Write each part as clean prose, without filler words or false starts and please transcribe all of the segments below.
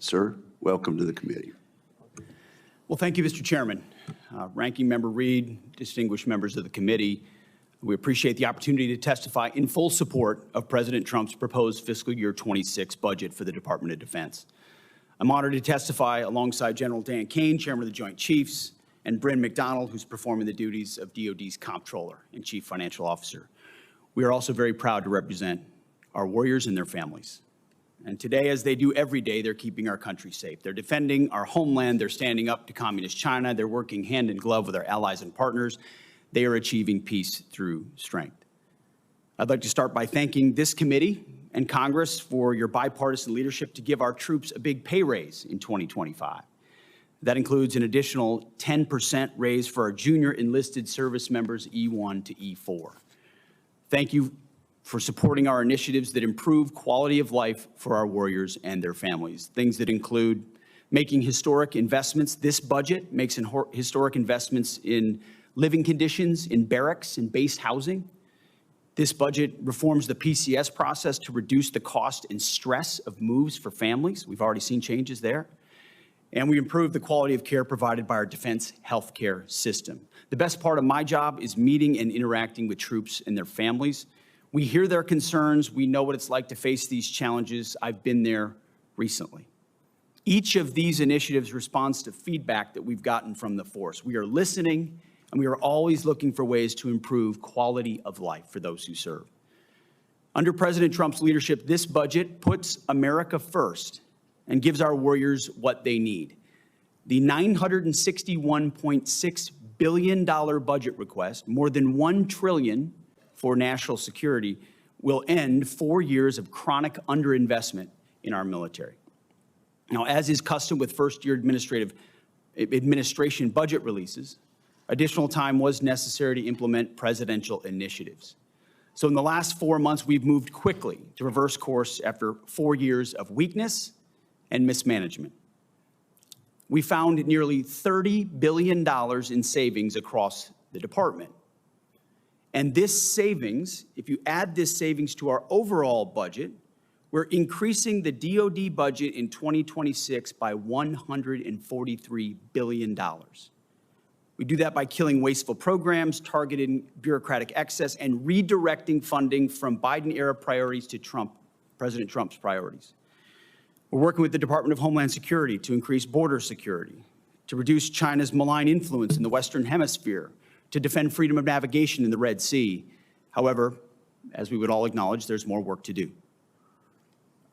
Sir, welcome to the committee. Well, thank you, Mr. Chairman. Ranking Member Reed, distinguished members of the committee, we appreciate the opportunity to testify in full support of President Trump's proposed fiscal year 26 budget for the Department of Defense. I'm honored to testify alongside General Dan Caine, Chairman of the Joint Chiefs, and Bryn McDonald, who's performing the duties of DoD's Comptroller and Chief Financial Officer. We are also very proud to represent our warriors and their families. And today, as they do every day, they're keeping our country safe. They're defending our homeland. They're standing up to communist China. They're working hand in glove with our allies and partners. They are achieving peace through strength. I'd like to start by thanking this committee and Congress for your bipartisan leadership to give our troops a big pay raise in 2025. That includes an additional 10% raise for our junior enlisted service members E1 to E4. Thank you for supporting our initiatives that improve quality of life for our warriors and their families. Things that include making historic investments. This budget makes historic investments in living conditions, in barracks, in base housing. This budget reforms the PCS process to reduce the cost and stress of moves for families. We've already seen changes there. And we improve the quality of care provided by our defense healthcare system. The best part of my job is meeting and interacting with troops and their families. We hear their concerns. We know what it's like to face these challenges. I've been there recently. Each of these initiatives responds to feedback that we've gotten from the force. We are listening, and we are always looking for ways to improve quality of life for those who serve. Under President Trump's leadership, this budget puts America first and gives our warriors what they need. The $961.6 billion budget request, more than $1 trillion for national security, will end 4 years of chronic underinvestment in our military. Now, as is custom with first-year administration budget releases, additional time was necessary to implement presidential initiatives. So in the last 4 months, we've moved quickly to reverse course after 4 years of weakness and mismanagement. We found nearly $30 billion in savings across the department. And this savings, if you add this savings to our overall budget, we're increasing the DoD budget in 2026 by $143 billion. We do that by killing wasteful programs, targeting bureaucratic excess, and redirecting funding from Biden-era priorities to President Trump's priorities. We're working with the Department of Homeland Security to increase border security, to reduce China's malign influence in the Western Hemisphere, to defend freedom of navigation in the Red Sea. However, as we would all acknowledge, there's more work to do.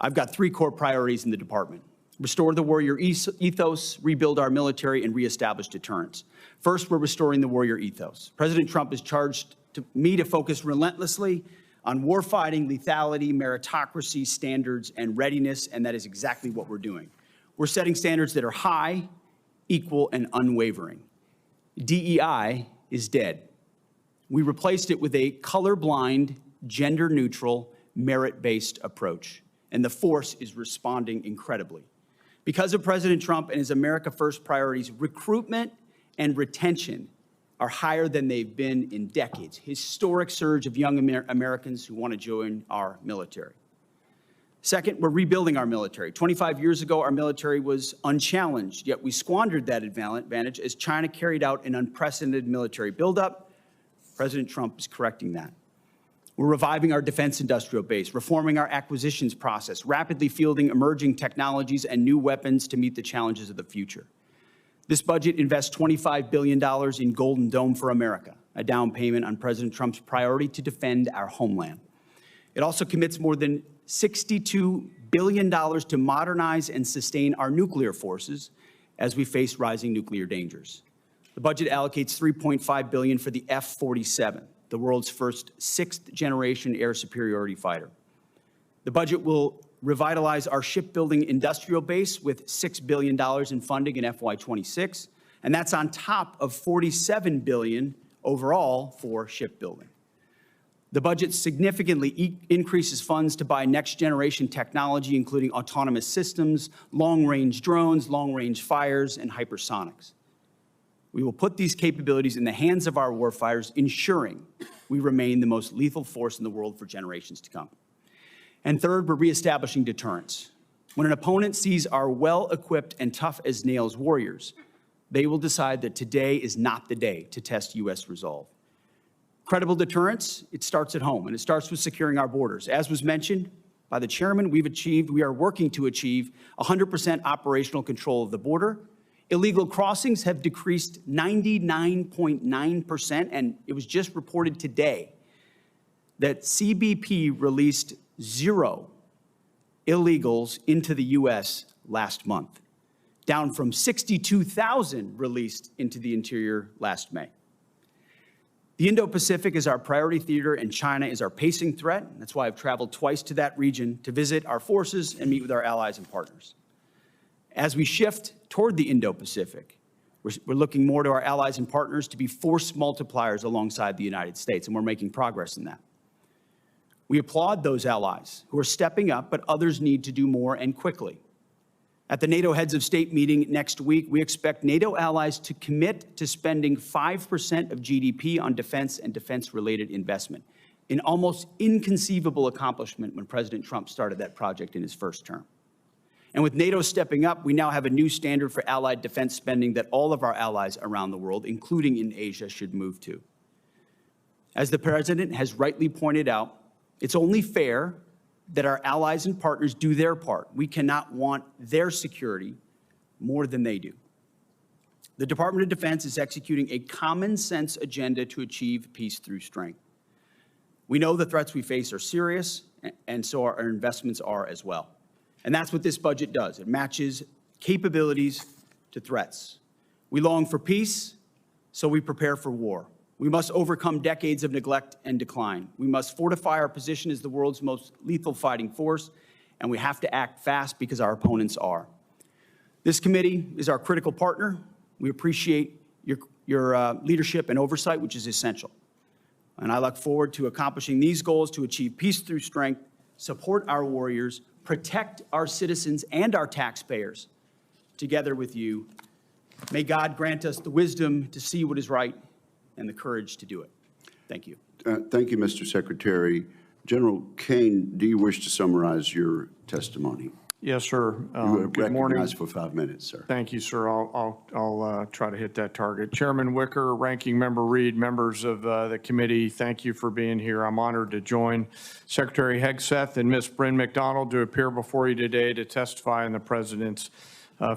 I've got 3 core priorities in the department: restore the warrior ethos, rebuild our military, and reestablish deterrence. First, we're restoring the warrior ethos. President Trump has charged me to focus relentlessly on warfighting, lethality, meritocracy, standards, and readiness, and that is exactly what we're doing. We're setting standards that are high, equal, and unwavering. DEI is dead. We replaced it with a colorblind, gender-neutral, merit-based approach, and the force is responding incredibly. Because of President Trump and his America First priorities, recruitment and retention are higher than they've been in decades. Historic surge of young Americans who want to join our military. Second, we're rebuilding our military. 25 years ago, our military was unchallenged, yet we squandered that advantage as China carried out an unprecedented military buildup. President Trump is correcting that. We're reviving our defense industrial base, reforming our acquisitions process, rapidly fielding emerging technologies and new weapons to meet the challenges of the future. This budget invests $25 billion in Golden Dome for America, a down payment on President Trump's priority to defend our homeland. It also commits more than $62 billion to modernize and sustain our nuclear forces as we face rising nuclear dangers. The budget allocates $3.5 billion for the F-47, the world's first 6th-generation air superiority fighter. The budget will revitalize our shipbuilding industrial base with $6 billion in funding in FY26, and that's on top of $47 billion overall for shipbuilding. The budget significantly increases funds to buy next-generation technology, including autonomous systems, long-range drones, long-range fires, and hypersonics. We will put these capabilities in the hands of our warfighters, ensuring we remain the most lethal force in the world for generations to come. And third, we're reestablishing deterrence. When an opponent sees our well-equipped and tough-as-nails warriors, they will decide that today is not the day to test U.S. resolve. Credible deterrence, it starts at home, and it starts with securing our borders. As was mentioned by the chairman, we are working to achieve 100% operational control of the border. Illegal crossings have decreased 99.9%, and it was just reported today that CBP released 0 illegals into the U.S. last month, down from 62,000 released into the interior last May. The Indo-Pacific is our priority theater, and China is our pacing threat. That's why I've traveled twice to that region to visit our forces and meet with our allies and partners. As we shift toward the Indo-Pacific, we're looking more to our allies and partners to be force multipliers alongside the United States, and we're making progress in that. We applaud those allies who are stepping up, but others need to do more and quickly. At the NATO Heads of State meeting next week, we expect NATO allies to commit to spending 5% of GDP on defense and defense-related investment, an almost inconceivable accomplishment when President Trump started that project in his first term. And with NATO stepping up, we now have a new standard for allied defense spending that all of our allies around the world, including in Asia, should move to. As the President has rightly pointed out, it's only fair that our allies and partners do their part. We cannot want their security more than they do. The Department of Defense is executing a common sense agenda to achieve peace through strength. We know the threats we face are serious, and so our investments are as well. And that's what this budget does. It matches capabilities to threats. We long for peace, so we prepare for war. We must overcome decades of neglect and decline. We must fortify our position as the world's most lethal fighting force, and we have to act fast because our opponents are. This committee is our critical partner. We appreciate your leadership and oversight, which is essential. And I look forward to accomplishing these goals to achieve peace through strength, support our warriors, protect our citizens and our taxpayers together with you. May God grant us the wisdom to see what is right and the courage to do it. Thank you. Thank you, Mr. Secretary. General Caine, do you wish to summarize your testimony? Yes, sir. You are Good morning. recognized for 5 minutes, sir. Thank you, sir. I'll try to hit that target. Chairman Wicker, Ranking Member Reed, members of the committee, thank you for being here. I'm honored to join Secretary Hegseth and Ms. Bryn McDonald to appear before you today to testify on the President's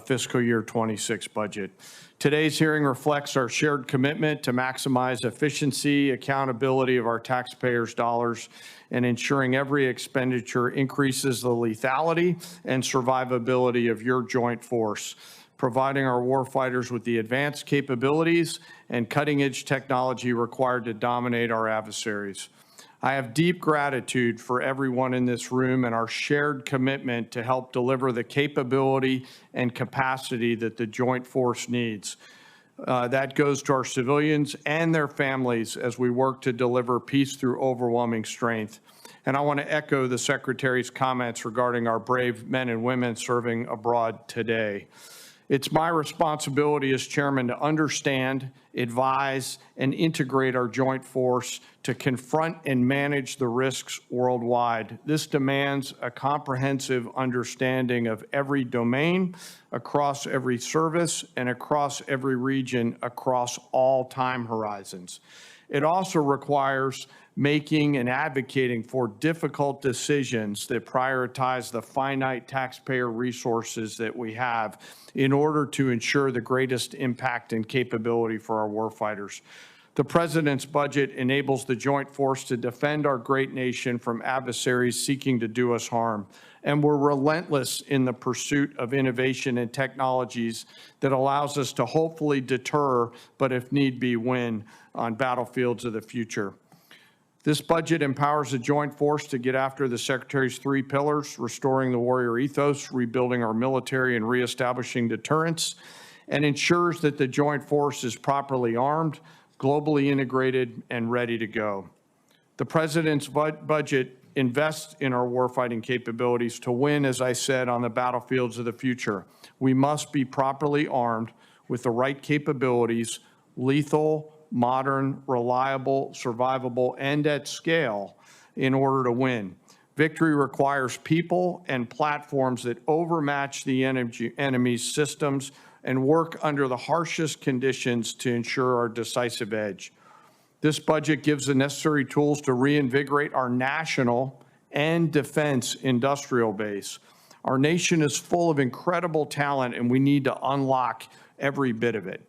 fiscal year 26 budget. Today's hearing reflects our shared commitment to maximize efficiency, accountability of our taxpayers' dollars, and ensuring every expenditure increases the lethality and survivability of your joint force, providing our warfighters with the advanced capabilities and cutting-edge technology required to dominate our adversaries. I have deep gratitude for everyone in this room and our shared commitment to help deliver the capability and capacity that the joint force needs. That goes to our civilians and their families as we work to deliver peace through overwhelming strength. And I want to echo the Secretary's comments regarding our brave men and women serving abroad today. It's my responsibility as chairman to understand, advise, and integrate our joint force to confront and manage the risks worldwide. This demands a comprehensive understanding of every domain, across every service, and across every region, across all time horizons. It also requires making and advocating for difficult decisions that prioritize the finite taxpayer resources that we have in order to ensure the greatest impact and capability for our warfighters. The President's budget enables the joint force to defend our great nation from adversaries seeking to do us harm. And we're relentless in the pursuit of innovation and technologies that allows us to hopefully deter, but if need be, win on battlefields of the future. This budget empowers the joint force to get after the Secretary's 3 pillars: restoring the warrior ethos, rebuilding our military, and reestablishing deterrence, and ensures that the joint force is properly armed, globally integrated, and ready to go. The President's budget invests in our warfighting capabilities to win, as I said, on the battlefields of the future. We must be properly armed with the right capabilities, lethal, modern, reliable, survivable, and at scale in order to win. Victory requires people and platforms that overmatch the enemy's systems and work under the harshest conditions to ensure our decisive edge. This budget gives the necessary tools to reinvigorate our national and defense industrial base. Our nation is full of incredible talent, and we need to unlock every bit of it.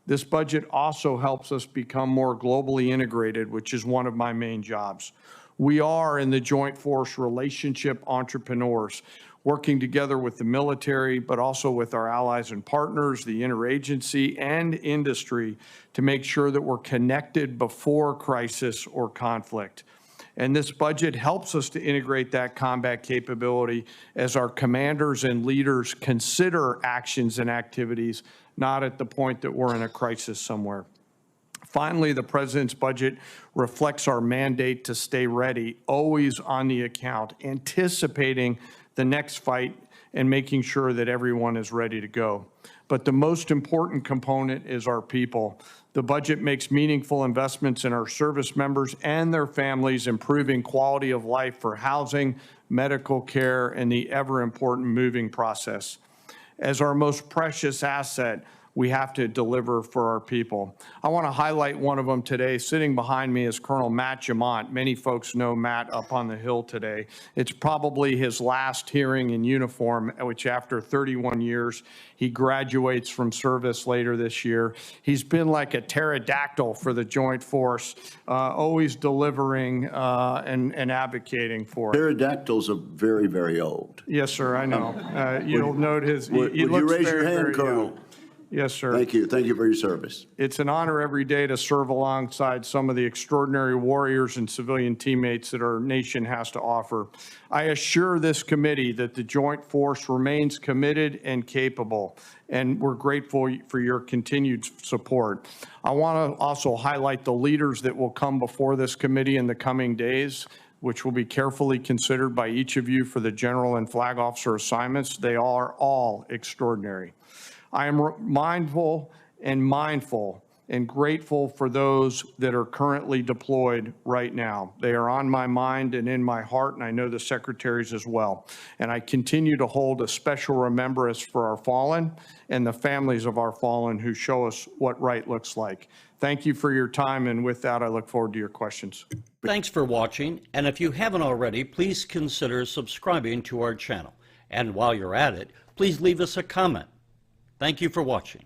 This budget also helps us become more globally integrated, which is one of my main jobs. We are in the Joint Force relationship entrepreneurs, working together with the military, but also with our allies and partners, the interagency and industry, to make sure that we're connected before crisis or conflict. And this budget helps us to integrate that combat capability as our commanders and leaders consider actions and activities, not at the point that we're in a crisis somewhere. Finally, the President's budget reflects our mandate to stay ready, always on the account, anticipating the next fight and making sure that everyone is ready to go. But the most important component is our people. The budget makes meaningful investments in our service members and their families, improving quality of life for housing, medical care, and the ever-important moving process. As our most precious asset, we have to deliver for our people. I want to highlight one of them today. Sitting behind me is Colonel Matt Jamont. Many folks know Matt up on the Hill today. It's probably his last hearing in uniform, which after 31 years, he graduates from service later this year. He's been like a pterodactyl for the Joint Force, always delivering and advocating for it. Pterodactyls are very, very old. Yes, sir, I know. You'll note his, Would he you looks raise very, your hand, very Colonel? young. Yes, sir. Thank you. Thank you for your service. It's an honor every day to serve alongside some of the extraordinary warriors and civilian teammates that our nation has to offer. I assure this committee that the Joint Force remains committed and capable, and we're grateful for your continued support. I want to also highlight the leaders that will come before this committee in the coming days, which will be carefully considered by each of you for the general and flag officer assignments. They are all extraordinary. I am mindful and grateful for those that are currently deployed right now. They are on my mind and in my heart, and I know the secretaries as well. And I continue to hold a special remembrance for our fallen and the families of our fallen who show us what right looks like. Thank you for your time, and with that, I look forward to your questions. Thanks for watching, and if you haven't already, please consider subscribing to our channel. And while you're at it, please leave us a comment. Thank you for watching.